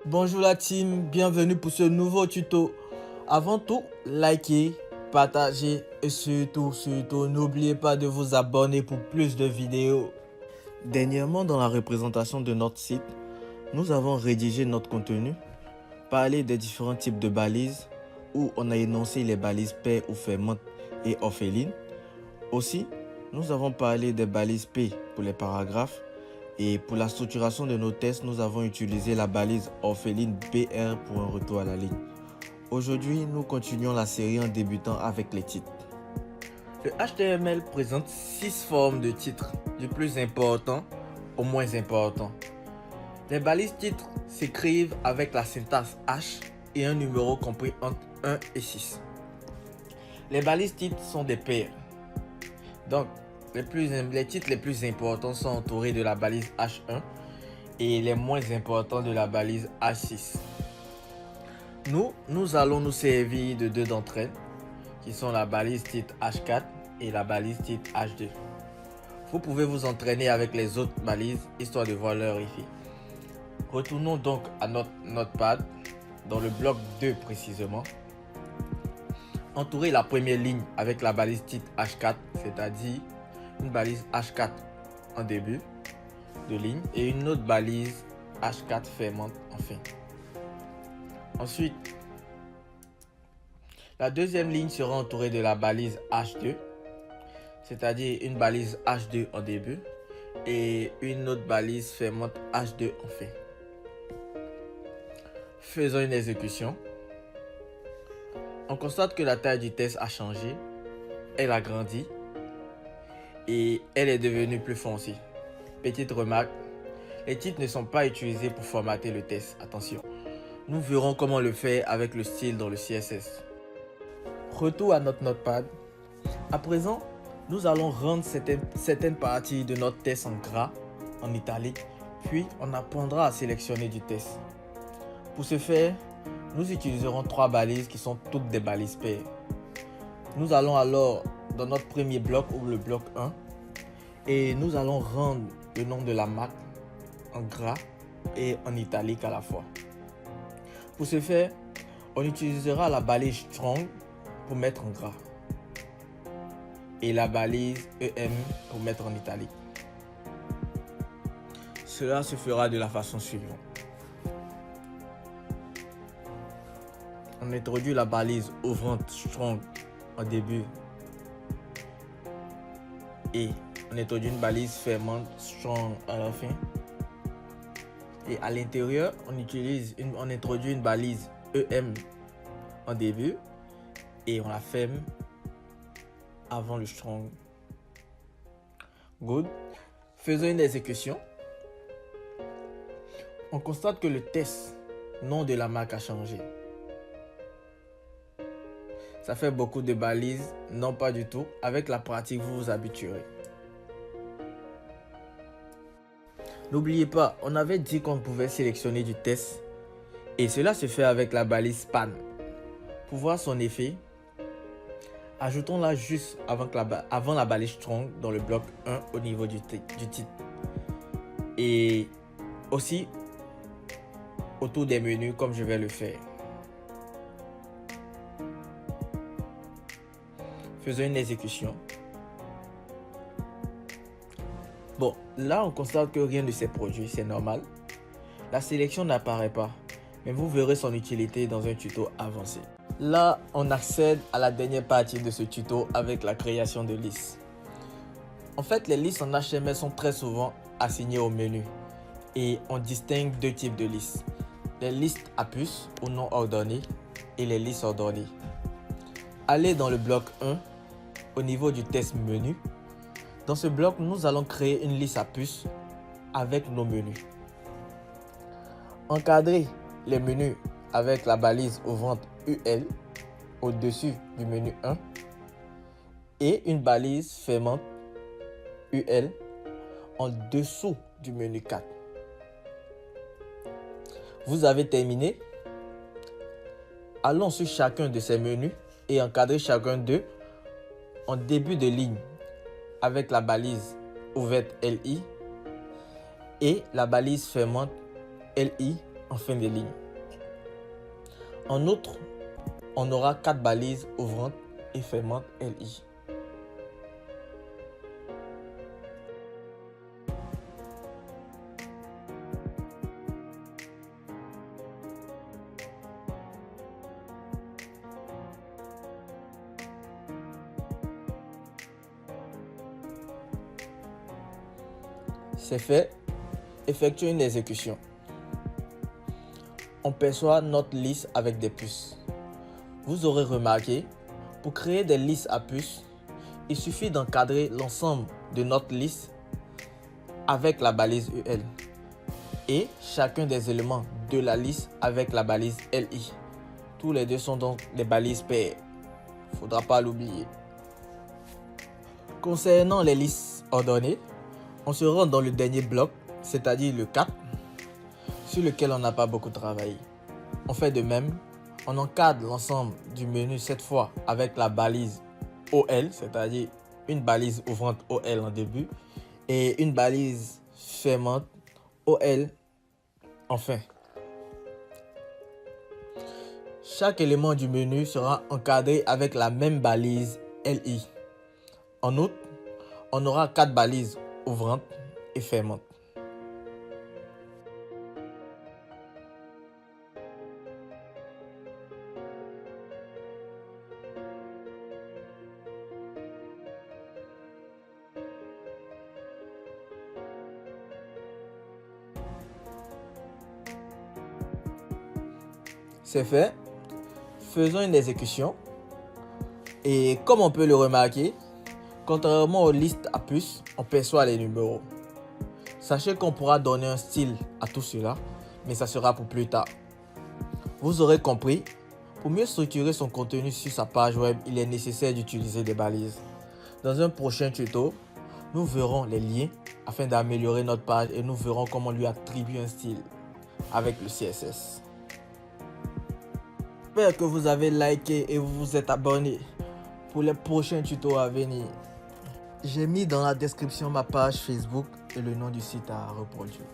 Bonjour la team, bienvenue pour ce nouveau tuto. Avant tout, likez, partagez et surtout, n'oubliez pas de vous abonner pour plus de vidéos. Dernièrement, dans la représentation de notre site, nous avons rédigé notre contenu, parlé des différents types de balises, où on a énoncé les balises paires ou fermantes et orphelines. Aussi, nous avons parlé des balises P pour les paragraphes. Et pour la structuration de nos tests, nous avons utilisé la balise orpheline BR pour un retour à la ligne. Aujourd'hui, nous continuons la série en débutant avec les titres. Le HTML présente 6 formes de titres, du plus important au moins important. Les balises titres s'écrivent avec la syntaxe H et un numéro compris entre 1 et 6. Les balises titres sont des paires. Donc, les titres les plus importants sont entourés de la balise H1 et les moins importants de la balise H6. Nous allons nous servir de deux d'entre elles, qui sont la balise titre H4 et la balise titre H2. Vous pouvez vous entraîner avec les autres balises, histoire de voir leur effet. Retournons donc à notre notepad, dans le bloc 2 précisément. Entourez la première ligne avec la balise titre H4, c'est-à-dire une balise H4 en début de ligne et une autre balise H4 fermante en fin. Ensuite, la deuxième ligne sera entourée de la balise H2, c'est-à-dire une balise H2 en début et une autre balise fermante H2 en fin. Faisons une exécution. On constate que la taille du test a changé, elle a grandi et elle est devenue plus foncée. Petite remarque, les titres ne sont pas utilisés pour formater le test, attention. Nous verrons comment le faire avec le style dans le CSS. Retour à notre notepad. À présent, nous allons rendre certaines parties de notre test en gras, en italique, puis on apprendra à sélectionner du test. Pour ce faire, nous utiliserons 3 balises qui sont toutes des balises paires. Nous allons alors dans notre premier bloc ou le bloc 1 et nous allons rendre le nom de la marque en gras et en italique à la fois. Pour ce faire, on utilisera la balise strong pour mettre en gras et la balise EM pour mettre en italique. Cela se fera de la façon suivante. On introduit la balise ouvrante strong en début et on introduit une balise fermante strong à la fin. Et à l'intérieur, on introduit une balise EM en début et on la ferme avant le strong. Good. Faisons une exécution. On constate que le test nom de la marque a changé. Ça fait beaucoup de balises, non pas du tout. Avec la pratique, vous vous habituerez. N'oubliez pas, on avait dit qu'on pouvait sélectionner du test et cela se fait avec la balise span. Pour voir son effet, ajoutons-la juste avant la balise strong dans le bloc 1 au niveau du titre. Et aussi autour des menus comme je vais le faire. Faisons une exécution. Bon, là on constate que rien ne s'est produit, c'est normal. La sélection n'apparaît pas, mais vous verrez son utilité dans un tuto avancé. Là, on accède à la dernière partie de ce tuto avec la création de listes. En fait, les listes en HTML sont très souvent assignées au menu et on distingue deux types de listes. Les listes à puces ou non ordonnées et les listes ordonnées. Allez dans le bloc 1 au niveau du test menu. Dans ce bloc, nous allons créer une liste à puces avec nos menus. Encadrez les menus avec la balise ouvrante UL au-dessus du menu 1 et une balise fermante UL en dessous du menu 4. Vous avez terminé. Allons sur chacun de ces menus et encadrez chacun d'eux en début de ligne avec la balise ouverte LI et la balise fermante LI en fin de ligne. En outre, on aura 4 balises ouvrantes et fermantes LI. C'est fait, effectuez une exécution. On perçoit notre lisse avec des puces. Vous aurez remarqué, pour créer des lisses à puces, il suffit d'encadrer l'ensemble de notre lisse avec la balise UL et chacun des éléments de la lisse avec la balise LI. Tous les deux sont donc des balises paires. Il ne faudra pas l'oublier. Concernant les lisses ordonnées, on se rend dans le dernier bloc, c'est-à-dire le 4, sur lequel on n'a pas beaucoup travaillé. On fait de même, on encadre l'ensemble du menu cette fois avec la balise OL, c'est-à-dire une balise ouvrante OL en début et une balise fermante OL en fin. Chaque élément du menu sera encadré avec la même balise LI. En outre, on aura 4 balises ouvrantes et fermantes. C'est fait. Faisons une exécution. Et comme on peut le remarquer, contrairement aux listes à puces, on perçoit les numéros. Sachez qu'on pourra donner un style à tout cela, mais ça sera pour plus tard. Vous aurez compris, pour mieux structurer son contenu sur sa page web, il est nécessaire d'utiliser des balises. Dans un prochain tuto, nous verrons les liens afin d'améliorer notre page et nous verrons comment lui attribuer un style avec le CSS. J'espère que vous avez liké et vous vous êtes abonné pour les prochains tutos à venir. J'ai mis dans la description ma page Facebook et le nom du site à reproduire.